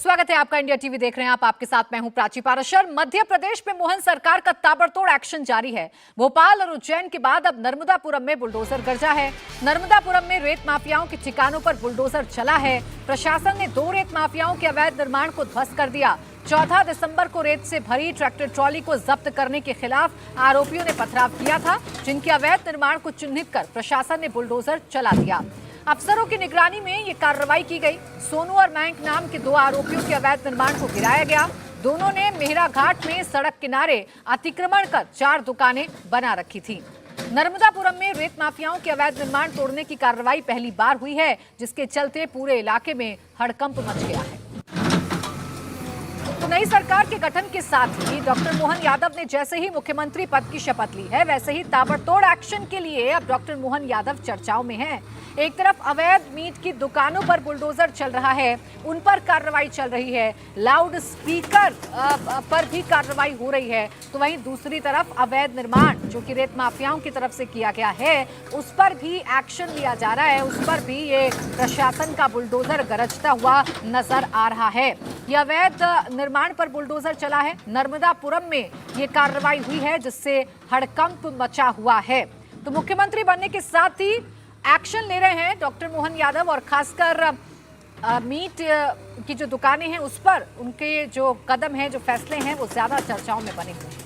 स्वागत है आपका। इंडिया टीवी देख रहे हैं आप। आपके साथ मैं हूं प्राची पाराशर। मध्य प्रदेश में मोहन सरकार का ताबड़तोड़ एक्शन जारी है। भोपाल और उज्जैन के बाद अब नर्मदापुरम में बुलडोजर गरजा है। नर्मदापुरम में रेत माफियाओं के ठिकानों पर बुलडोजर चला है। प्रशासन ने 2 रेत माफियाओं के अवैध निर्माण को ध्वस्त कर दिया। 14 दिसंबर को रेत से भरी ट्रैक्टर ट्रॉली को जब्त करने के खिलाफ आरोपियों ने पथराव किया था, जिनके अवैध निर्माण को चिन्हित कर प्रशासन ने बुलडोजर चला दिया। अफसरों की निगरानी में ये कार्रवाई की गई। सोनू और मयंक नाम के 2 आरोपियों के अवैध निर्माण को गिराया गया। दोनों ने मेहरा घाट में सड़क किनारे अतिक्रमण कर 4 दुकानें बना रखी थी। नर्मदापुरम में रेत माफियाओं के अवैध निर्माण तोड़ने की कार्रवाई पहली बार हुई है, जिसके चलते पूरे इलाके में हड़कंप मच गया है। तो नई सरकार के गठन के साथ ही डॉक्टर मोहन यादव ने जैसे ही मुख्यमंत्री पद की शपथ ली है, वैसे ही ताबड़तोड़ एक्शन के लिए अब डॉक्टर मोहन यादव चर्चाओं में हैं। एक तरफ अवैध मीट की दुकानों पर बुलडोजर चल रहा है, उन पर कार्रवाई चल रही है। लाउड स्पीकर पर भी कार्रवाई हो रही है, तो वहीं दूसरी तरफ अवैध निर्माण जो कि रेत माफियाओं की तरफ से किया गया है, उस पर भी एक्शन लिया जा रहा है। उस पर भी ये प्रशासन का बुलडोजर गरजता हुआ नजर आ रहा है। यह अवैध निर्माण पर बुलडोजर चला है। नर्मदापुरम में ये कार्रवाई हुई है, जिससे हड़कंप मचा हुआ है। तो मुख्यमंत्री बनने के साथ ही एक्शन ले रहे हैं डॉक्टर मोहन यादव, और खासकर मीट की जो दुकानें हैं उस पर उनके जो कदम हैं, जो फैसले हैं, वो ज्यादा चर्चाओं में बने हुए हैं।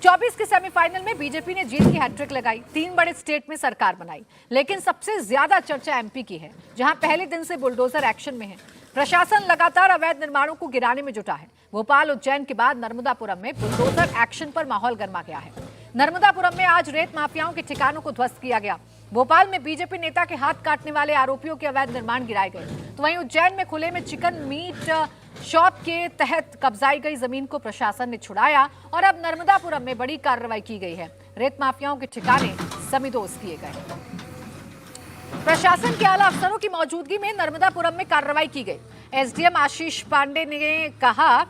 24 के सेमीफाइनल में बीजेपी ने जीत की हैट्रिक लगाई, 3 बड़े स्टेट में सरकार बनाई, लेकिन सबसे ज्यादा चर्चा एमपी की है, जहां पहले दिन से बुलडोजर एक्शन में है। प्रशासन लगातार अवैध निर्माणों को गिराने में जुटा है। भोपाल उज्जैन के बाद नर्मदापुरम में बुलडोजर एक्शन पर माहौल गर्मा गया है। नर्मदापुरम में आज रेत माफियाओं के ठिकानों को ध्वस्त किया गया। भोपाल में बीजेपी नेता के हाथ काटने वाले आरोपियों के अवैध निर्माण गिराए गए। तो वहीं उज्जैन में खुले में चिकन मीट शॉप के तहत कब्जाई गई जमीन को प्रशासन ने छुड़ाया, और अब नर्मदापुरम में बड़ी कार्रवाई की गई है। रेत माफियाओं के ठिकाने समीदोज किए गए। प्रशासन के आला अफसरों की मौजूदगी में नर्मदापुरम में कार्रवाई की गई। एसडीएम आशीष पांडे ने कहा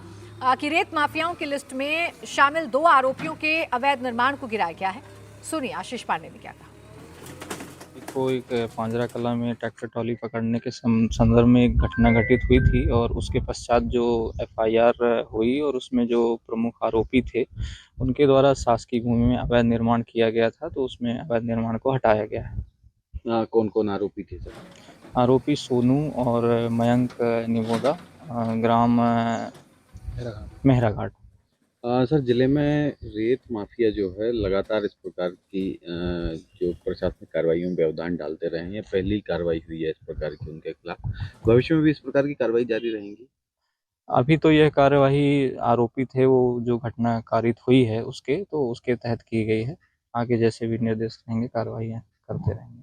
कि रेत माफियाओं की लिस्ट में शामिल 2 आरोपियों के अवैध निर्माण को गिराया गया है। सुनिए आशीष पांडे ने क्या कहा। एक पांजरा कला में ट्रैक्टर ट्रॉली पकड़ने के संदर्भ में एक घटना घटित हुई थी, और उसके पश्चात जो एफआईआर हुई और उसमें जो प्रमुख आरोपी थे उनके द्वारा शासकीय भूमि में अवैध निर्माण किया गया था, तो उसमें अवैध निर्माण को हटाया गया है। कौन कौन आरोपी थे सर? आरोपी सोनू और मयंक निवोदा, ग्राम मेहरा घाट। सर, जिले में रेत माफिया जो है लगातार इस प्रकार की जो प्रशासनिक कार्रवाइयों में व्यवधान डालते रहे हैं। पहली कार्रवाई हुई है इस प्रकार की उनके खिलाफ। भविष्य में भी इस प्रकार की कार्रवाई जारी रहेंगी? अभी तो यह कार्यवाही आरोपी थे वो जो घटना कारित हुई है उसके तहत की गई है। आगे जैसे भी निर्देश रहेंगे कार्रवाइयाँ करते रहेंगे।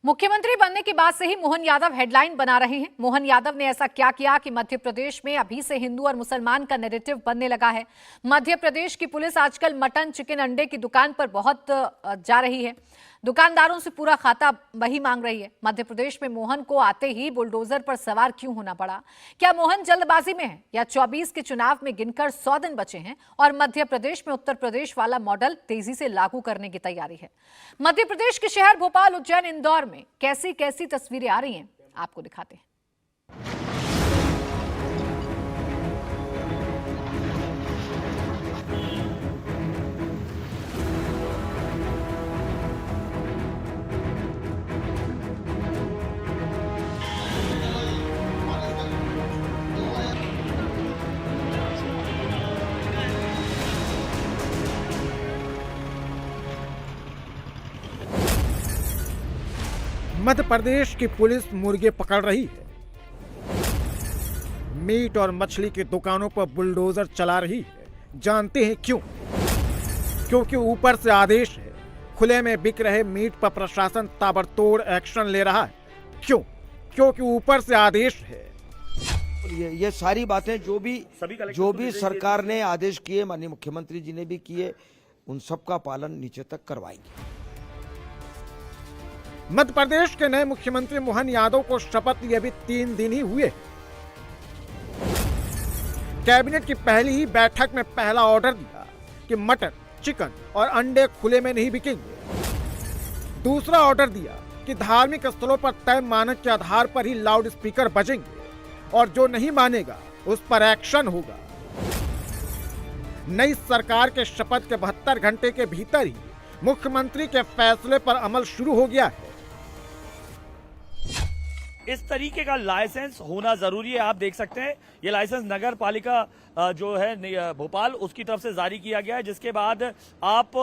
मुख्यमंत्री बनने के बाद से ही मोहन यादव हेडलाइन बना रहे हैं। मोहन यादव ने ऐसा क्या किया कि मध्य प्रदेश में अभी से हिंदू और मुसलमान का नैरेटिव बनने लगा है। मध्य प्रदेश की पुलिस आजकल मटन, चिकन, अंडे की दुकान पर बहुत जा रही है। दुकानदारों से पूरा खाता वही मांग रही है। मध्य प्रदेश में मोहन को आते ही बुलडोजर पर सवार क्यों होना पड़ा? क्या मोहन जल्दबाजी में है, या 24 के चुनाव में गिनकर 100 दिन बचे हैं और मध्य प्रदेश में उत्तर प्रदेश वाला मॉडल तेजी से लागू करने की तैयारी है? मध्य प्रदेश के शहर भोपाल, उज्जैन, इंदौर में कैसी कैसी तस्वीरें आ रही हैं, आपको दिखाते हैं। मध्य प्रदेश की पुलिस मुर्गे पकड़ रही है। मीट और मछली की दुकानों पर बुलडोजर चला रही है। जानते हैं क्यों? क्योंकि ऊपर से आदेश है। खुले में बिक रहे मीट पर प्रशासन ताबड़तोड़ एक्शन ले रहा है। क्यों? क्योंकि ऊपर से आदेश है। ये सारी बातें जो भी सरकार ने आदेश किए, माननीय मुख्यमंत्री जी ने भी किए, उन सब का पालन नीचे तक करवाएंगे। मध्य प्रदेश के नए मुख्यमंत्री मोहन यादव को शपथ लिए अभी 3 दिन ही हुए। कैबिनेट की पहली ही बैठक में पहला ऑर्डर दिया कि मटन, चिकन और अंडे खुले में नहीं बिकेंगे। दूसरा ऑर्डर दिया कि धार्मिक स्थलों पर तय मानक के आधार पर ही लाउड स्पीकर बजेंगे। और जो नहीं मानेगा उस पर एक्शन होगा। नई सरकार के शपथ के 72 घंटे के भीतर ही मुख्यमंत्री के फैसले पर अमल शुरू हो गया है। इस तरीके का लाइसेंस होना जरूरी है। आप देख सकते हैं ये लाइसेंस नगर पालिका जो है भोपाल उसकी तरफ से जारी किया गया है, जिसके बाद आप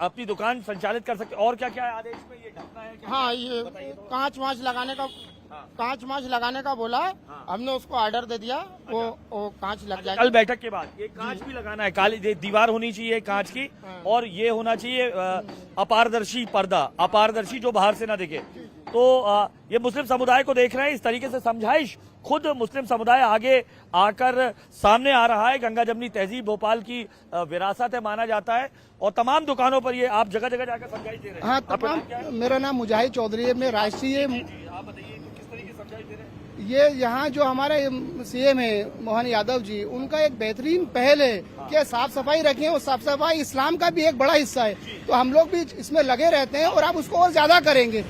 अपनी दुकान संचालित कर सकते हैं। और क्या क्या है आदेश में? ये ढकना है क्या? हाँ, ये कांच वाँच लगाने का बोला है। हमने उसको ऑर्डर दे दिया, वो कांच लग जाएगा। कल बैठक के बाद ये कांच भी लगाना है, काली दीवार होनी चाहिए कांच की, और ये होना चाहिए अपारदर्शी पर्दा, अपारदर्शी जो बाहर से ना दिखे। तो ये मुस्लिम समुदाय को देख रहे हैं, इस तरीके से समझाइश खुद मुस्लिम समुदाय आगे आकर सामने आ रहा है। गंगा जमनी तहजीब भोपाल की विरासत है माना जाता है, और तमाम दुकानों पर ये आप जगह जगह जाकर समझाइश दे रहे हैं। हाँ, तमाम। मेरा नाम मुजाहिद चौधरी है, मैं राष्ट्रीय। आप बताइए किस तरीके से समझाइश दे रहे हैं? ये यहाँ जो हमारे सीएम है मोहन यादव जी, उनका एक बेहतरीन पहल है कि साफ सफाई रखें, और साफ सफाई इस्लाम का भी एक बड़ा हिस्सा है, तो हम लोग भी इसमें लगे रहते हैं और आप उसको और ज्यादा करेंगे।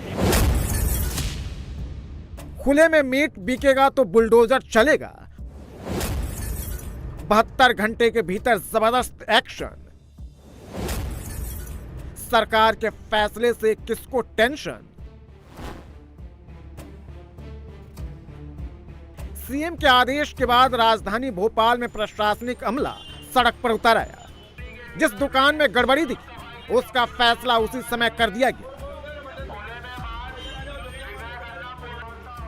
खुले में मीट बिकेगा तो बुलडोजर चलेगा। 72 घंटे के भीतर जबरदस्त एक्शन। सरकार के फैसले से किसको टेंशन? सीएम के आदेश के बाद राजधानी भोपाल में प्रशासनिक अमला सड़क पर उतर आया। जिस दुकान में गड़बड़ी दिखी उसका फैसला उसी समय कर दिया गया।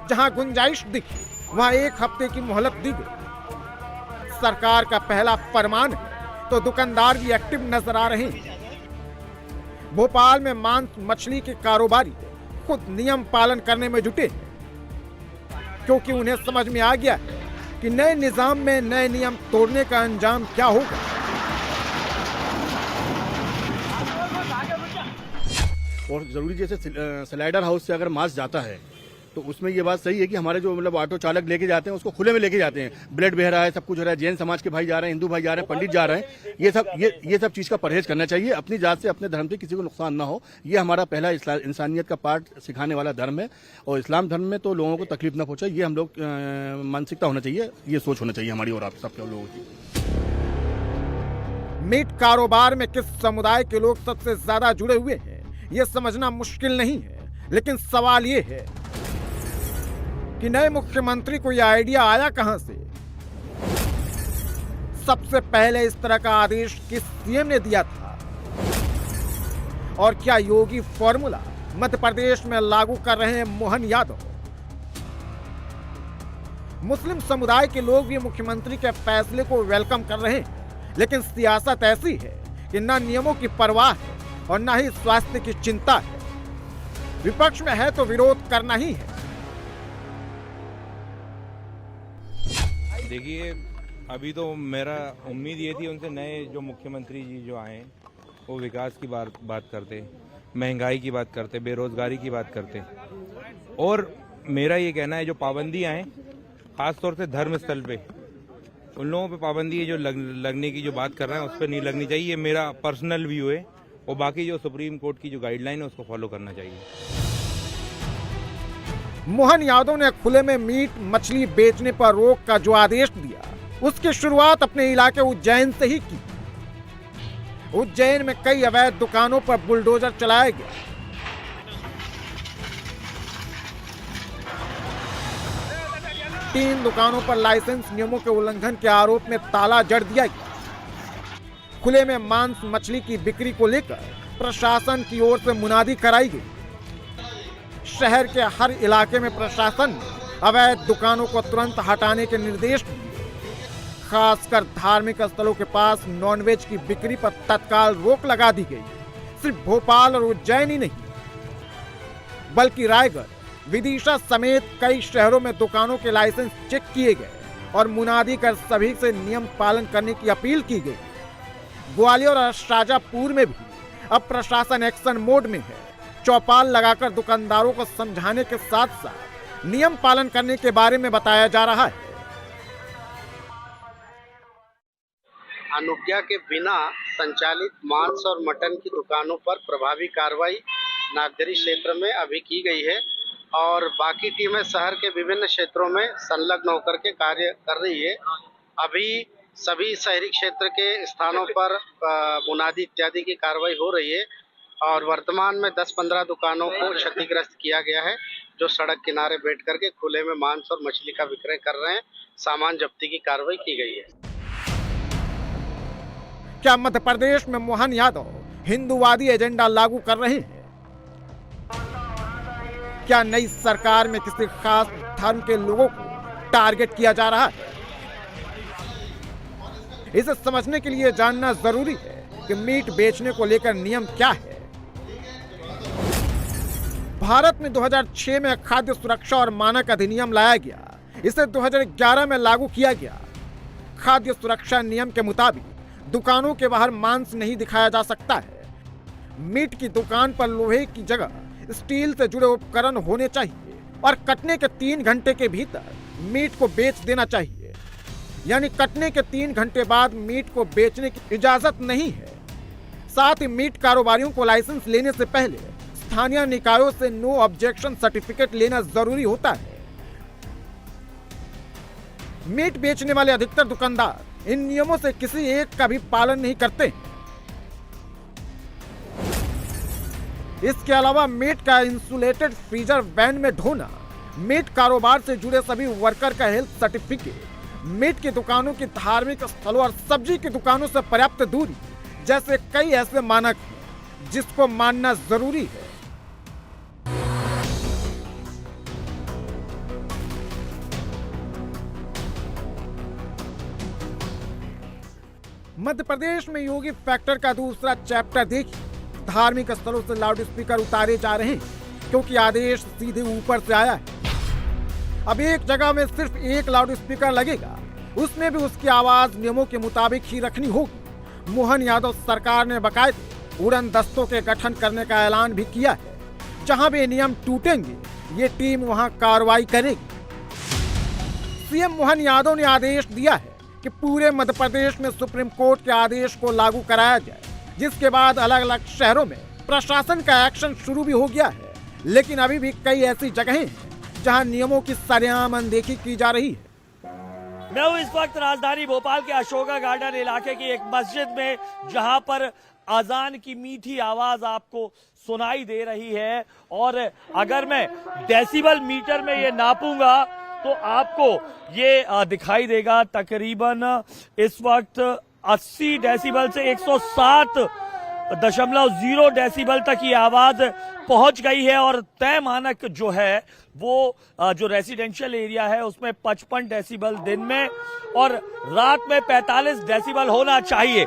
जहां गुंजाइश दिखी वहां 1 हफ्ते की मोहलत दी गई। सरकार का पहला फरमान है तो दुकानदार भी एक्टिव नजर आ रहे हैं। भोपाल में मांस मछली के कारोबारी खुद नियम पालन करने में जुटे हैं, क्योंकि उन्हें समझ में आ गया है कि नए निजाम में नए नियम तोड़ने का अंजाम क्या होगा। और जरूरी जैसे स्लाइडर हाउस से अगर मांस जाता है तो उसमें ये बात सही है कि हमारे जो मतलब ऑटो चालक लेके जाते हैं उसको खुले में लेके जाते हैं। ब्लड बह रहा है, सब कुछ हो रहा है, जैन समाज के भाई जा रहे हैं, हिंदू भाई जा रहे हैं, पंडित जा रहे हैं। ये सब चीज का परहेज करना चाहिए। अपनी जात से, अपने धर्म से किसी को नुकसान ना हो, ये हमारा पहला इंसानियत का पाठ सिखाने वाला धर्म है। और इस्लाम धर्म में तो लोगों को तकलीफ ना पहुंचे, ये हम लोग मानसिकता होना चाहिए, ये सोच होना चाहिए हमारी और आप सबके लोगों की। मीट कारोबार में किस समुदाय के लोग सबसे ज्यादा जुड़े हुए हैं ये समझना मुश्किल नहीं है, लेकिन सवाल ये है कि नए मुख्यमंत्री को यह आइडिया आया कहां से? सबसे पहले इस तरह का आदेश किस सीएम ने दिया था? और क्या योगी फॉर्मूला मध्य प्रदेश में लागू कर रहे हैं मोहन यादव? मुस्लिम समुदाय के लोग भी मुख्यमंत्री के फैसले को वेलकम कर रहे हैं, लेकिन सियासत ऐसी है कि न नियमों की परवाह है और न ही स्वास्थ्य की चिंता है। विपक्ष में है तो विरोध करना ही है। देखिए, अभी तो मेरा उम्मीद ये थी उनसे, नए जो मुख्यमंत्री जी जो आए वो विकास की बात करते, महंगाई की बात करते, बेरोजगारी की बात करते। और मेरा ये कहना है जो पाबंदियां हैं खासतौर से धर्म स्थल पे, उन लोगों पे पाबंदी है जो लगने की जो बात कर रहे हैं उस पर नहीं लगनी चाहिए। ये मेरा पर्सनल व्यू है, और बाकी जो सुप्रीम कोर्ट की जो गाइडलाइन है उसको फॉलो करना चाहिए। मोहन यादव ने खुले में मीट मछली बेचने पर रोक का जो आदेश दिया उसकी शुरुआत अपने इलाके उज्जैन से ही की। उज्जैन में कई अवैध दुकानों पर बुलडोजर चलाया गया। तीन दुकानों पर लाइसेंस नियमों के उल्लंघन के आरोप में ताला जड़ दिया गया। खुले में मांस मछली की बिक्री को लेकर प्रशासन की ओर से मुनादी कराई गई। शहर के हर इलाके में प्रशासन ने अवैध दुकानों को तुरंत हटाने के निर्देश दिए। खासकर धार्मिक स्थलों के पास नॉनवेज की बिक्री पर तत्काल रोक लगा दी गई। सिर्फ भोपाल और उज्जैन ही नहीं बल्कि रायगढ़, विदिशा समेत कई शहरों में दुकानों के लाइसेंस चेक किए गए और मुनादी कर सभी से नियम पालन करने की अपील की गई। ग्वालियर और शाजापुर में भी अब प्रशासन एक्शन मोड में है। चौपाल लगाकर दुकानदारों को समझाने के साथ साथ नियम पालन करने के बारे में बताया जा रहा है। अनुज्ञा के बिना संचालित मांस और मटन की दुकानों पर प्रभावी कार्रवाई नागदरी क्षेत्र में अभी की गई है और बाकी टीमें शहर के विभिन्न क्षेत्रों में संलग्न होकर के कार्य कर रही है। अभी सभी शहरी क्षेत्र के स्थानों पर मुनादी इत्यादि की कार्रवाई हो रही है और वर्तमान में 10-15 दुकानों को क्षतिग्रस्त किया गया है, जो सड़क किनारे बैठ करके खुले में मांस और मछली का विक्रय कर रहे हैं। सामान जब्ती की कार्रवाई की गई है। क्या मध्य प्रदेश में मोहन यादव हिंदूवादी एजेंडा लागू कर रहे हैं? क्या नई सरकार में किसी खास धर्म के लोगों को टारगेट किया जा रहा है? इसे समझने के लिए जानना जरूरी है कि मीट बेचने को लेकर नियम क्या है। भारत में 2006 में खाद्य सुरक्षा और मानक अधिनियम लाया गया। इसे 2011 में लागू किया गया। खाद्य सुरक्षा नियम के मुताबिक दुकानों के बाहर मांस नहीं दिखाया जा सकता है। मीट की दुकान पर लोहे की जगह स्टील से जुड़े उपकरण होने चाहिए और कटने के 3 घंटे के भीतर मीट को बेच देना चाहिए। यानी कटने के 3 घंटे बाद मीट को बेचने की इजाजत नहीं है। साथ ही मीट कारोबारियों को लाइसेंस लेने से पहले स्थानीय निकायों से नो ऑब्जेक्शन सर्टिफिकेट लेना जरूरी होता है। मीट बेचने वाले अधिकतर दुकानदार इन नियमों से किसी एक का भी पालन नहीं करते। इसके अलावा मीट का इंसुलेटेड फ्रीजर वैन में ढोना, मीट कारोबार से जुड़े सभी वर्कर का हेल्थ सर्टिफिकेट, मीट की दुकानों की धार्मिक स्थलों और सब्जी की दुकानों से पर्याप्त दूरी जैसे कई ऐसे मानक हैं जिसको मानना जरूरी है। मध्य प्रदेश में योगी फैक्टर का दूसरा चैप्टर देखिए। धार्मिक स्थलों से लाउड स्पीकर उतारे जा रहे हैं क्योंकि आदेश सीधे ऊपर से आया है। अब एक जगह में सिर्फ एक लाउड स्पीकर लगेगा, उसमें भी उसकी आवाज नियमों के मुताबिक ही रखनी होगी। मोहन यादव सरकार ने बाकायदे उड़न दस्तों के गठन करने का ऐलान भी किया है। जहां भी नियम टूटेंगे ये टीम वहां कार्रवाई करेगी। सीएम मोहन यादव ने आदेश दिया है कि पूरे मध्य प्रदेश में सुप्रीम कोर्ट के आदेश को लागू कराया जाए, जिसके बाद अलग अलग शहरों में प्रशासन का एक्शन शुरू भी हो गया है। लेकिन अभी भी कई ऐसी जगहें हैं जहां नियमों की सरेआम अनदेखी की जा रही है। मैं हूं इस वक्त राजधानी भोपाल के अशोका गार्डन इलाके की एक मस्जिद में, जहां पर अजान की मीठी आवाज आपको सुनाई दे रही है। और अगर मैं डेसिबल मीटर में ये नापूंगा तो आपको ये दिखाई देगा तकरीबन इस वक्त 80 डेसिबल से 107.0 डेसिबल तक ये आवाज पहुंच गई है। और तय मानक जो है वो जो रेसिडेंशियल एरिया है उसमें 55 डेसिबल दिन में और रात में 45 डेसिबल होना चाहिए।